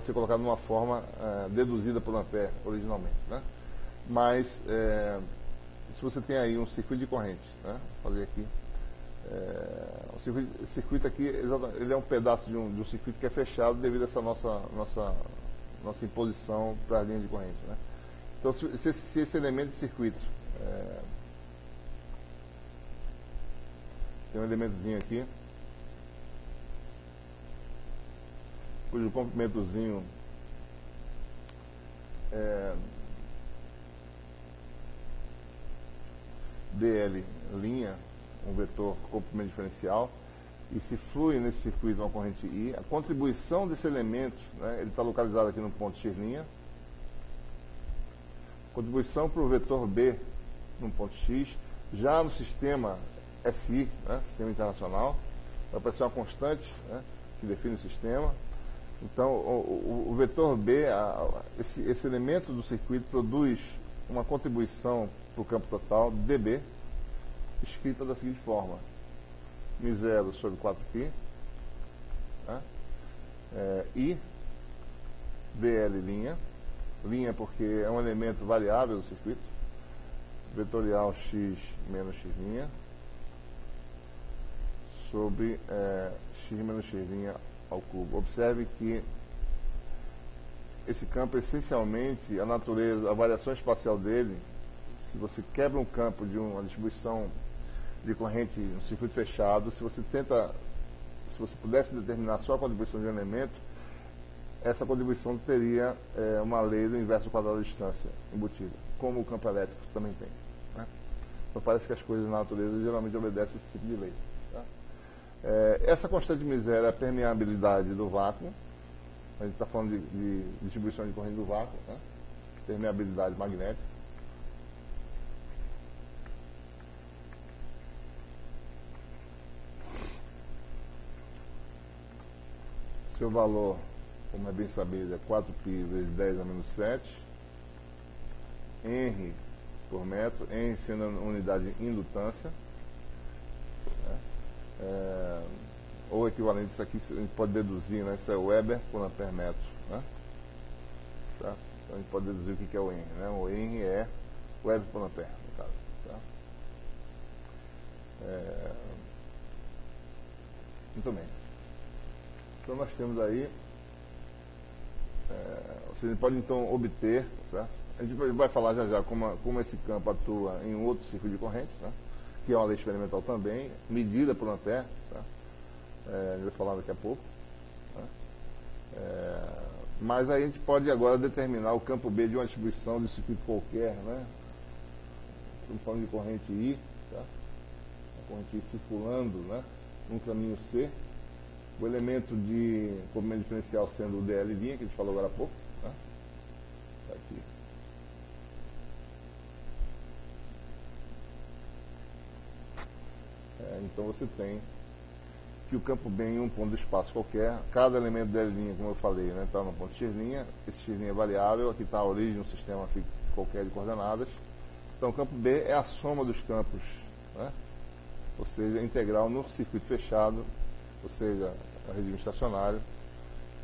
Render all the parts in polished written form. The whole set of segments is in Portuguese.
pode ser colocado de uma forma deduzida por Ampère originalmente, né? Mas se você tem aí um circuito de corrente, né? Vou fazer aqui. O circuito aqui, ele é um pedaço de um circuito que é fechado devido a essa nossa imposição para a linha de corrente, né? Então, se esse elemento de circuito tem um elementozinho aqui, cujo comprimentozinho dl' um vetor comprimento diferencial, e se flui nesse circuito uma corrente I, a contribuição desse elemento, né, ele está localizado aqui no ponto x', contribuição para o vetor B no ponto x, já no sistema SI, né, sistema internacional, vai aparecer uma constante, né, que define o sistema. Então, o vetor B, esse elemento do circuito produz uma contribuição para o campo total, dB, escrita da seguinte forma: μ0 sobre 4π, né? I dl', linha porque é um elemento variável do circuito, vetorial x menos x', sobre x menos x' ao cubo. Observe que esse campo, essencialmente, a natureza, a variação espacial dele, se você quebra um campo de uma distribuição de corrente, um circuito fechado, se você pudesse determinar só a contribuição de um elemento, essa contribuição teria uma lei do inverso do quadrado da distância embutida, como o campo elétrico também tem, né? Então parece que as coisas na natureza geralmente obedecem esse tipo de lei, tá? Essa constante μ0 é a permeabilidade do vácuo. A gente está falando de distribuição de corrente do vácuo, né? Permeabilidade magnética. Seu valor, como é bem sabido, é 4π vezes 10 a menos 7, Henry por metro, Henry sendo a unidade de indutância, né? Ou equivalente, isso aqui a gente pode deduzir, né? Isso é Weber por ampere metro, né? Tá? Então a gente pode deduzir o que é o Henry, né? O Henry é Weber por ampere, no caso, tá? Muito bem. Então nós temos aí, você pode então obter, certo? A gente vai falar já como esse campo atua em outro ciclo de corrente, tá? Que é uma lei experimental também, medida por Ampère, tá? A gente vai falar daqui a pouco, tá? Mas aí a gente pode agora determinar o campo B de uma distribuição de circuito qualquer, né? Estamos falando de corrente I, tá? A corrente I circulando, né? Num caminho C. O elemento de comprimento diferencial sendo o dl', que a gente falou agora há pouco, né? Tá aqui. Então você tem que o campo B em um ponto do espaço qualquer, cada elemento dl', como eu falei, né, está no ponto x', esse x' é variável, aqui está a origem de um sistema qualquer de coordenadas. Então o campo B é a soma dos campos, né? Ou seja, integral no circuito fechado, ou seja, a regime estacionário,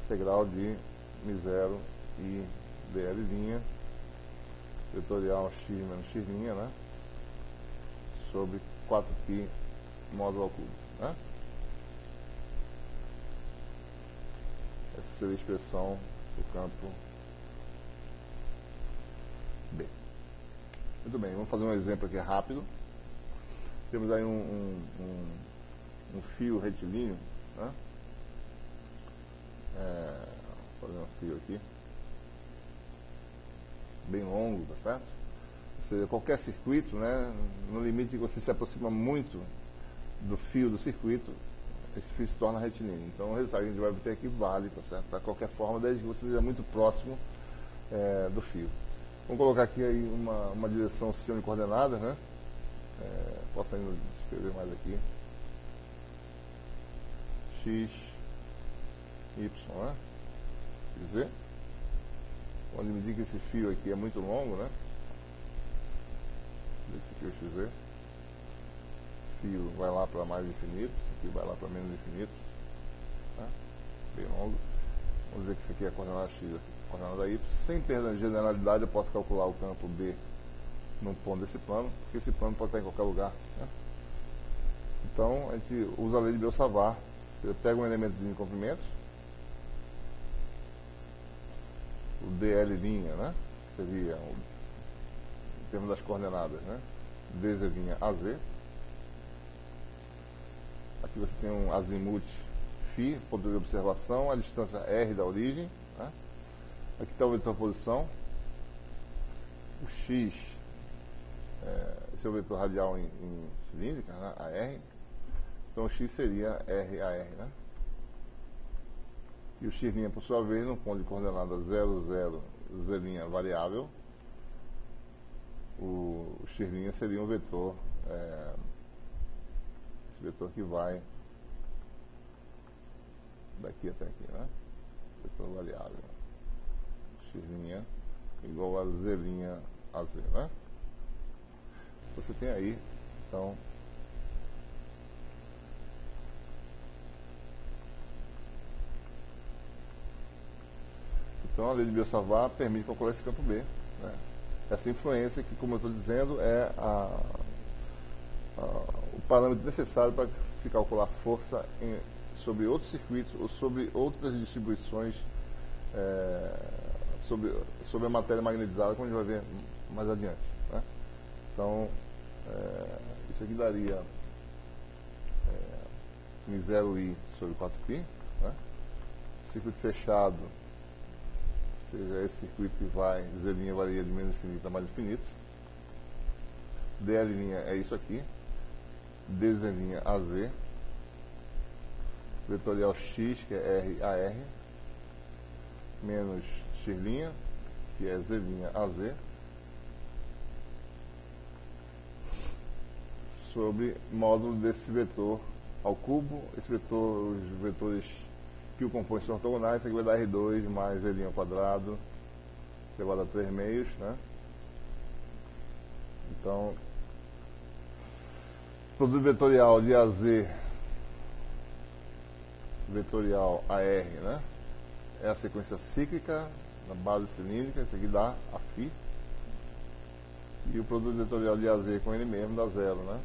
integral de μ0 e dl', vetorial x menos x', né? Sobre 4π módulo ao cubo, né? Essa seria a expressão do campo B. Muito bem, vamos fazer um exemplo aqui rápido. Temos aí um fio retilíneo, né? Vou fazer um fio aqui bem longo, tá certo? Ou seja, qualquer circuito, né, no limite que você se aproxima muito do fio do circuito, esse fio se torna retilíneo. Então o resultado que a gente vai obter aqui vale, tá certo? De qualquer forma, desde que você esteja muito próximo do fio. Vamos colocar aqui aí uma direção sistema de coordenadas, né? Posso ainda escrever mais aqui. X, Y, né? Z. Onde me diz que esse fio aqui é muito longo, né? Esse aqui é o XZ. Fio vai lá para mais infinito, esse aqui vai lá para menos infinito, né? Bem longo. vamos dizer que isso aqui é a coordenada x, aqui, a coordenada y, sem perda de generalidade eu posso calcular o campo B num ponto desse plano, porque esse plano pode estar em qualquer lugar, né? Então a gente usa a lei de Biot-Savart. Você pega um elemento de comprimento, o DL', né? Seria, em termos das coordenadas, né? DZ', aqui você tem um azimute φ, ponto de observação, a distância R da origem, né? Aqui está o vetor posição, o X, esse é o vetor radial em cilíndrica, né? AR, então o X seria RAR, né? E o X', por sua vez, no ponto de coordenada 0, 0, Z' variável, o X' seria um vetor, esse vetor que vai daqui até aqui, né? Vetor variável. X' igual a Z' a Z, né? Você tem aí, então, a lei de Biot-Savart permite calcular esse campo B, né? Essa influência que, como eu estou dizendo, é o parâmetro necessário para se calcular força sobre outros circuitos ou sobre outras distribuições sobre a matéria magnetizada, como a gente vai ver mais adiante, né? Então, isso aqui daria μ0i sobre 4π, né? Circuito fechado, ou seja, esse circuito que vai, Z' varia de menos infinito a mais infinito. DL' é isso aqui, DZ' a Z, vetorial X, que é RAR, menos X', que é Z' a Z, sobre módulo desse vetor ao cubo. Esse vetor, os vetores que o compõem são ortogonais, isso aqui vai dar R2 mais Z' ao quadrado, elevado a 3 meios, né? Então, produto vetorial de AZ vetorial AR, né? É a sequência cíclica da base cilíndrica, isso aqui dá a φ. E o produto vetorial de AZ com ele mesmo dá 0, né?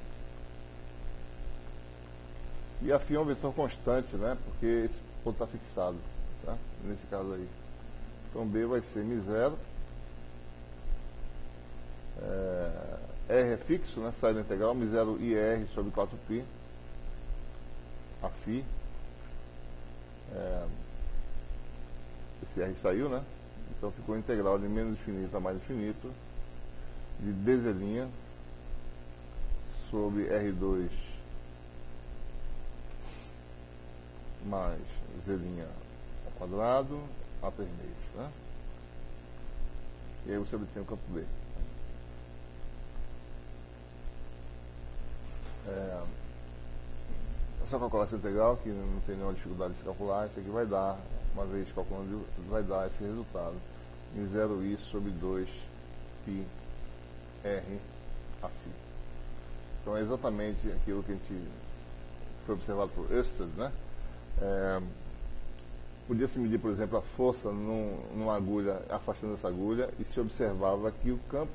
E a φ é um vetor constante, né? Porque esse ponto está fixado, certo? Nesse caso aí. Então B vai ser μ0. R é fixo, né? Sai da integral, μ0 IR sobre 4π. A φ. Esse R saiu, né? Então ficou integral de menos infinito a mais infinito de DZ' sobre R2 mais Z' ao quadrado a 3 meios, né? E aí você obtém o campo B. É só calcular essa integral, que não tem nenhuma dificuldade de se calcular. Isso aqui vai dar, uma vez calculando, vai dar esse resultado em 0i sobre 2πr a φ. Então é exatamente aquilo que a gente foi observado por Ørsted, né? Podia-se medir, por exemplo, a força numa agulha, afastando essa agulha, e se observava que o campo,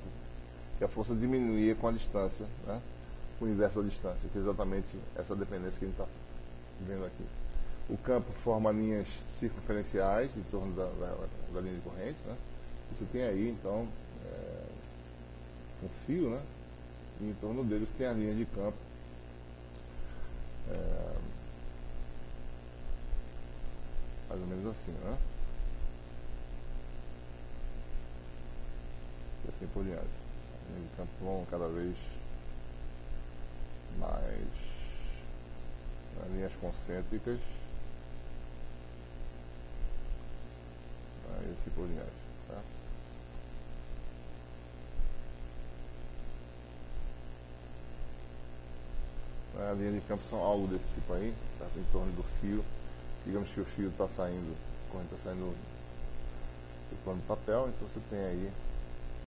que a força diminuía com a distância, né? O inverso da distância, que é exatamente essa dependência que a gente está vendo aqui. O campo forma linhas circunferenciais em torno da linha de corrente, né? Você tem aí, então, um fio, né? E em torno deles tem a linha de campo. Mais ou menos assim, né? E assim por diante. A linha de campo vão cada vez mais linhas concêntricas, e assim por diante, certo? A linha de campo são algo desse tipo aí, certo? Em torno do fio. Digamos que o fio está saindo, a corrente está saindo do plano do papel, então você tem aí